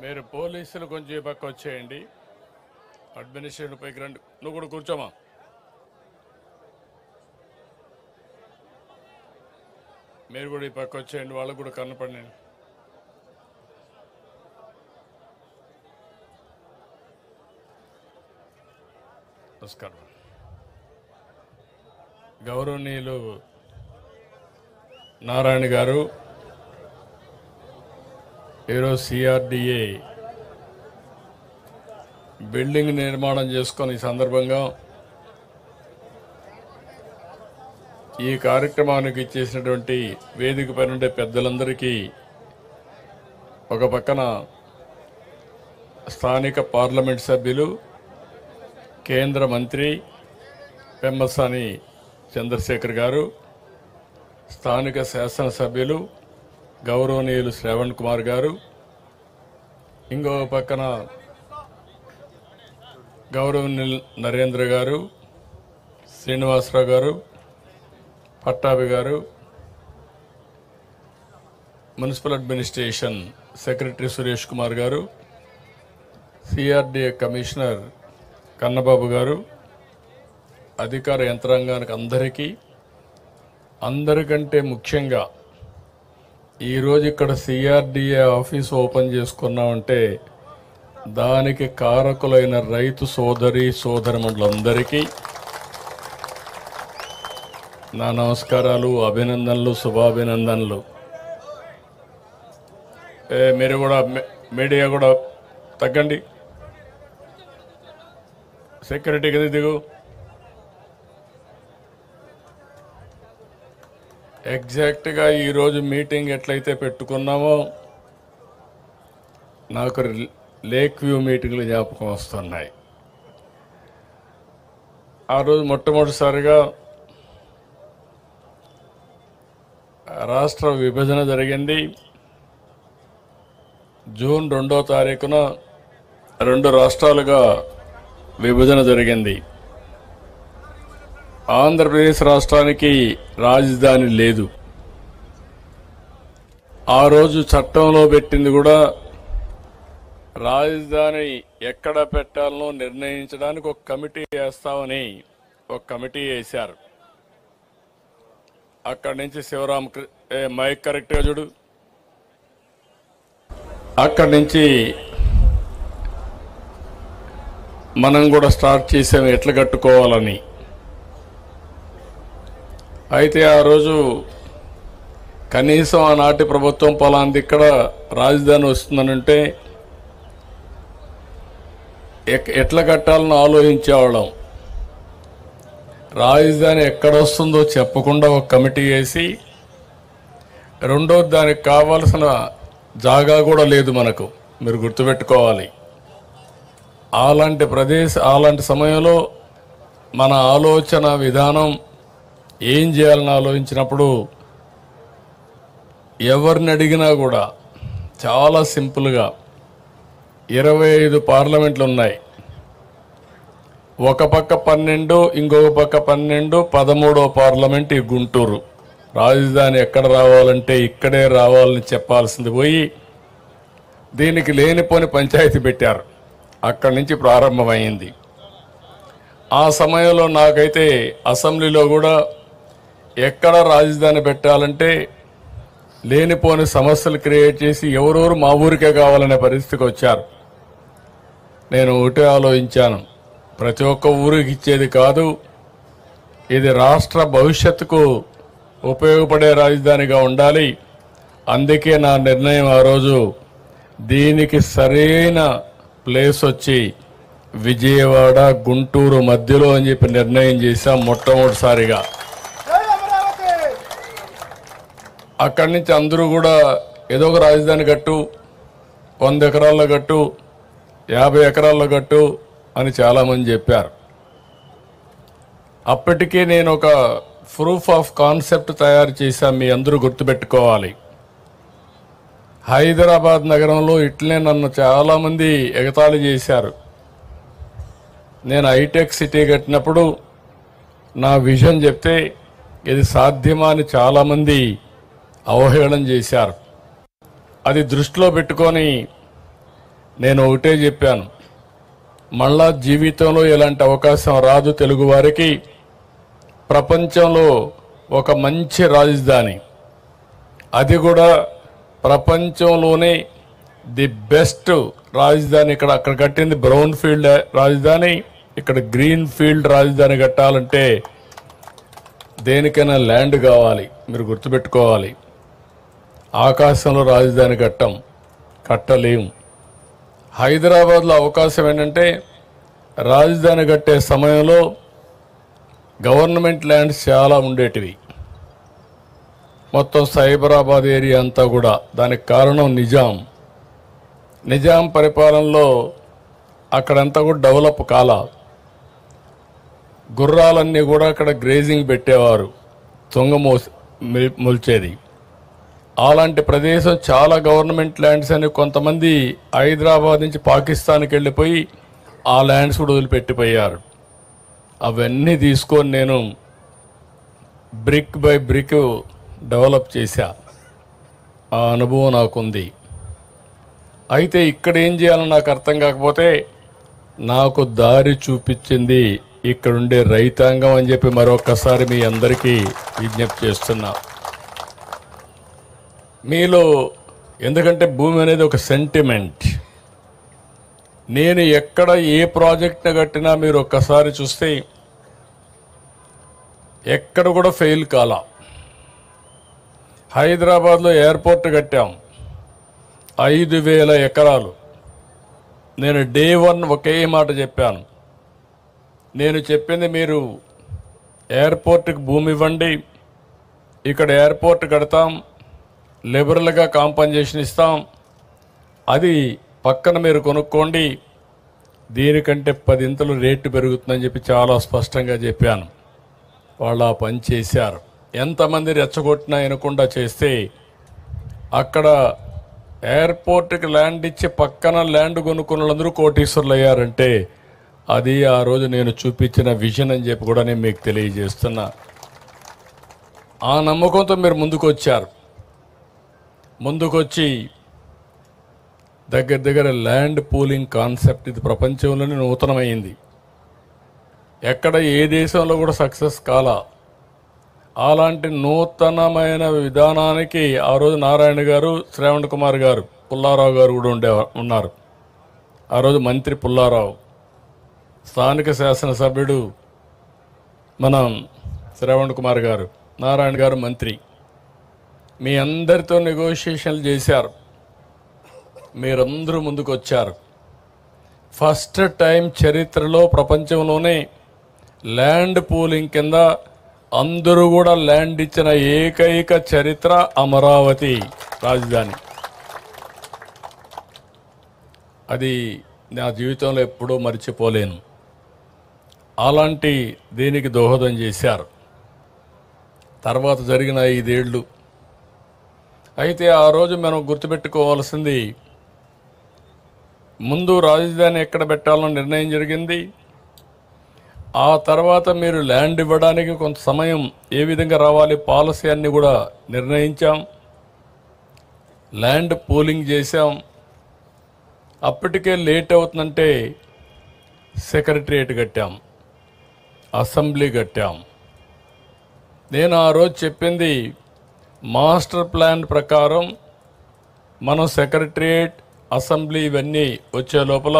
మీరు పోలీసులు కొంచెం పక్క వచ్చేయండి. అడ్మినిస్ట్రేషన్ పైకి రండి. నువ్వు కూడా కూర్చోమా. మీరు కూడా ఈ పక్క వచ్చేయండి, వాళ్ళకు కూడా కనపడి. నమస్కారం. గౌరవనీయులు నారాయణ గారు ఈరోజు సిఆర్డిఏ బిల్డింగ్ నిర్మాణం చేసుకొని ఈ సందర్భంగా ఈ కార్యక్రమానికి ఇచ్చేసినటువంటి వేదిక పైన ఉండే పెద్దలందరికీ, ఒక పక్కన స్థానిక పార్లమెంట్ సభ్యులు, కేంద్ర మంత్రి పెమ్మసాని చంద్రశేఖర్ గారు, స్థానిక శాసనసభ్యులు గౌరవనీయులు శ్రవణ్ కుమార్ గారు, ఇంకో పక్కన గౌరవనీయులు నరేంద్ర గారు, శ్రీనివాసరావు గారు, పట్టాభి గారు, municipal administration secretary Suresh Kumar గారు, సిఆర్డిఏ కమిషనర్ కన్నబాబు గారు, అధికార యంత్రాంగానికి అందరికంటే ముఖ్యంగా ఈరోజు ఇక్కడ సిఆర్డిఏ ఆఫీస్ ఓపెన్ చేసుకున్నామంటే దానికి కారకులైన రైతు సోదరి సోదరమణులందరికీ నా నమస్కారాలు, అభినందనలు, శుభాభినందనలు. మీరు కూడా మీడియా కూడా తగ్గండి. సెక్యూరిటీ కదా దిగు. ఎగ్జాక్ట్గా ఈరోజు మీటింగ్ ఎట్లయితే పెట్టుకున్నామో నాకు లేక్ వ్యూ మీటింగ్లు జ్ఞాపకం వస్తున్నాయి. ఆ రోజు మొట్టమొదటిసారిగా రాష్ట్ర విభజన జరిగింది. జూన్ 2వ తారీఖున 2 రాష్ట్రాలుగా విభజన జరిగింది. ఆంధ్రప్రదేశ్ రాష్ట్రానికి రాజధాని లేదు. ఆ రోజు చట్టంలో పెట్టింది కూడా రాజధాని ఎక్కడ పెట్టాలనో నిర్ణయించడానికి ఒక కమిటీ వేస్తామని ఒక కమిటీ వేశారు. అక్కడి నుంచి శివరామ మైక్ కరెక్ట్గా చూడు. అక్కడి నుంచి మనం కూడా స్టార్ట్ చేసాము ఎట్లా కట్టుకోవాలని. అయితే ఆ రోజు కనీసం ఆనాటి ప్రభుత్వం పలాంది ఇక్కడ రాజధాని వస్తుందనంటే ఎట్లా కట్టాలని ఆలోచించేవాళ్ళం. రాజధాని ఎక్కడొస్తుందో చెప్పకుండా ఒక కమిటీ వేసి, రెండోది దానికి కావాల్సిన జాగా కూడా లేదు మనకు, మీరు గుర్తుపెట్టుకోవాలి. అలాంటి సమయంలో మన ఆలోచన విధానం ఏం చేయాలని ఆలోచించినప్పుడు ఎవరిని అడిగినా కూడా చాలా సింపుల్గా 25 పార్లమెంట్లు ఉన్నాయి. ఒక పక్క 12, ఇంకొక పక్క 12, 13వ పార్లమెంట్ ఈ గుంటూరు. రాజధాని ఎక్కడ రావాలంటే ఇక్కడే రావాలని చెప్పాల్సింది పోయి దీనికి లేనిపోని పంచాయతీ పెట్టారు. అక్కడి నుంచి ప్రారంభమైంది. ఆ సమయంలో నాకైతే అసెంబ్లీలో కూడా ఎక్కడ రాజధాని పెట్టాలంటే లేనిపోని సమస్యలు క్రియేట్ చేసి ఎవరెవరు మా ఊరికే కావాలనే పరిస్థితికి వచ్చారు. నేను ఒకటే ఆలోచించాను, ప్రతి ఒక్క ఊరికి ఇచ్చేది కాదు, ఇది రాష్ట్ర భవిష్యత్తుకు ఉపయోగపడే రాజధానిగా ఉండాలి. అందుకే నా నిర్ణయం ఆ రోజు దీనికి సరైన ప్లేస్ వచ్చి విజయవాడ గుంటూరు మధ్యలో అని చెప్పి నిర్ణయం చేశాం మొట్టమొదటిసారిగా. అక్కడి నుంచి అందరూ కూడా ఏదో ఒక రాజధాని కట్టు, 100 ఎకరాల్లో కట్టు, 50 ఎకరాల్లో కట్టు అని చాలామంది చెప్పారు. అప్పటికే నేను ఒక ప్రూఫ్ ఆఫ్ కాన్సెప్ట్ తయారు చేశాను, మీ అందరూ గుర్తుపెట్టుకోవాలి. హైదరాబాద్ నగరంలో ఇట్లనే నన్ను చాలామంది ఎగతాళి చేశారు. నేను హైటెక్ సిటీ కట్టినప్పుడు నా విజన్ చెప్తే ఇది సాధ్యమా అని చాలామంది అవహేళన చేశారు. అది దృష్టిలో పెట్టుకొని నేను ఒకటే చెప్పాను, మళ్ళా జీవితంలో ఇలాంటి అవకాశం రాదు తెలుగు వారికి. ప్రపంచంలో ఒక మంచి రాజధాని, అది కూడా ప్రపంచంలోనే ది బెస్ట్ రాజధాని అక్కడ కట్టింది బ్రౌన్ ఫీల్డ్ రాజధాని, ఇక్కడ గ్రీన్ ఫీల్డ్ రాజధాని కట్టాలంటే దేనికైనా ల్యాండ్ కావాలి, మీరు గుర్తుపెట్టుకోవాలి. ఆకాశంలో రాజధాని కట్టలేము. హైదరాబాద్లో అవకాశం ఏంటంటే రాజధాని కట్టే సమయంలో గవర్నమెంట్ ల్యాండ్స్ చాలా ఉండేటివి, మొత్తం సైబరాబాద్ ఏరియా అంతా కూడా. దానికి కారణం నిజాం పరిపాలనలో అక్కడంతా కూడా డెవలప్ కాలా. గుర్రాలన్నీ కూడా అక్కడ గ్రేజింగ్ పెట్టేవారు, మొల్చేది. అలాంటి ప్రదేశం చాలా గవర్నమెంట్ ల్యాండ్స్ అని కొంతమంది హైదరాబాద్ నుంచి పాకిస్తాన్కి వెళ్ళిపోయి ఆ ల్యాండ్స్ కూడా వదిలిపెట్టిపోయారు. అవన్నీ తీసుకొని నేను బ్రిక్ బై బ్రిక్ డెవలప్ చేశా. ఆ అనుభవం నాకుంది. అయితే ఇక్కడ ఏం చేయాలని నాకు అర్థం కాకపోతే నాకు దారి చూపించింది ఇక్కడుండే రైతాంగం అని చెప్పి మరొకసారి మీ అందరికీ విజ్ఞప్తి చేస్తున్నా. మీలో ఎందుకంటే భూమి అనేది ఒక సెంటిమెంట్. నేను ఎక్కడ ఏ ప్రాజెక్ట్ని కట్టినా మీరు ఒక్కసారి చూస్తే ఎక్కడ కూడా ఫెయిల్ కాలా. హైదరాబాద్లో ఎయిర్పోర్ట్ కట్టాం, 5,000 ఎకరాలు. నేను డే 1 ఒకే మాట చెప్పాను, నేను చెప్పింది మీరు ఎయిర్పోర్ట్కి భూమి ఇవ్వండి, ఇక్కడ ఎయిర్పోర్ట్ కడతాం, లిబరల్గా కాంపన్సేషన్ ఇస్తాం, అది పక్కన మీరు కొనుక్కోండి, దీనికంటే 10 ఇంతలు రేటు పెరుగుతుందని చెప్పి చాలా స్పష్టంగా చెప్పాను. వాళ్ళు ఆ పని చేశారు. ఎంతమంది రెచ్చగొట్టినా వినకుండా చేస్తే అక్కడ ఎయిర్పోర్ట్కి ల్యాండ్ ఇచ్చి పక్కన ల్యాండ్ కొనుక్కున్న వాళ్ళందరూ కోటీశ్వరులు అయ్యారంటే అది ఆ రోజు నేను చూపించిన విజన్ అని చెప్పి కూడా నేను మీకు తెలియజేస్తున్నా. ఆ నమ్మకంతో మీరు ముందుకొచ్చి దగ్గర ల్యాండ్ పూలింగ్ కాన్సెప్ట్ ఇది ప్రపంచంలోనే నూతనమైంది. ఎక్కడ ఏ దేశంలో కూడా సక్సెస్ కాలా. అలాంటి నూతనమైన విధానానికి ఆ రోజు నారాయణ గారు, శ్రావణ్ కుమార్ గారు, పుల్లారావు గారు కూడా ఉన్నారు. ఆ రోజు మంత్రి పుల్లారావు, స్థానిక శాసనసభ్యుడు మనం శ్రావణ్ కుమార్ గారు, నారాయణ గారు మంత్రి. మీ అందరితో నెగోషియేషన్లు చేశారు, మీరందరూ ముందుకు వచ్చారు. ఫస్ట్ టైం చరిత్రలో ప్రపంచంలోనే ల్యాండ్ పూలింగ్ కింద అందరూ కూడా ల్యాండ్ ఇచ్చిన ఏకైక చరిత్ర అమరావతి రాజధాని. అది నా జీవితంలో ఎప్పుడూ మర్చిపోలేను. అలాంటి దీనికి దోహదం చేశారు. తర్వాత జరిగిన 5 ఏళ్ళు. అయితే ఆ రోజు మనం గుర్తుపెట్టుకోవాల్సింది, ముందు రాజధాని ఎక్కడ పెట్టాలని నిర్ణయం జరిగింది. ఆ తర్వాత మీరు ల్యాండ్ ఇవ్వడానికి కొంత సమయం ఏ విధంగా రావాలి, పాలసీ అన్ని కూడా నిర్ణయించాం. ల్యాండ్ పూలింగ్ చేశాం. అప్పటికే లేట్ అవుతుందంటే సెక్రటరియట్ కట్టాం, అసెంబ్లీ కట్టాం. నేను ఆ రోజు చెప్పింది మాస్టర్ ప్లాన్ ప్రకారం మనం సెక్రటరియట్, అసెంబ్లీ ఇవన్నీ వచ్చే లోపల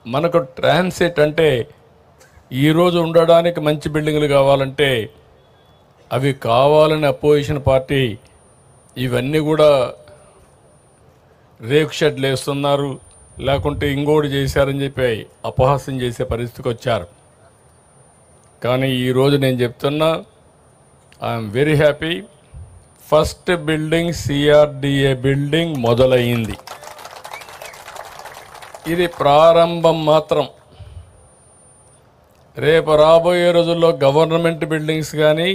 మనకు ట్రాన్సిట్ అంటే ఈరోజు ఉండడానికి మంచి బిల్డింగ్లు కావాలంటే అవి కావాలని అపోజిషన్ పార్టీ ఇవన్నీ కూడా రేకు షెడ్లు వేస్తున్నారు, లేకుంటే ఇంకోటి చేశారని చెప్పి అపహాస్యం చేసే పరిస్థితికి వచ్చారు. కానీ ఈరోజు నేను చెప్తున్నా, I'm very happy. First building CRDA building మొదలయ్యింది. ఇది ప్రారంభం మాత్రం. రేపు రాబోయే రోజుల్లో గవర్నమెంట్ బిల్డింగ్స్ కానీ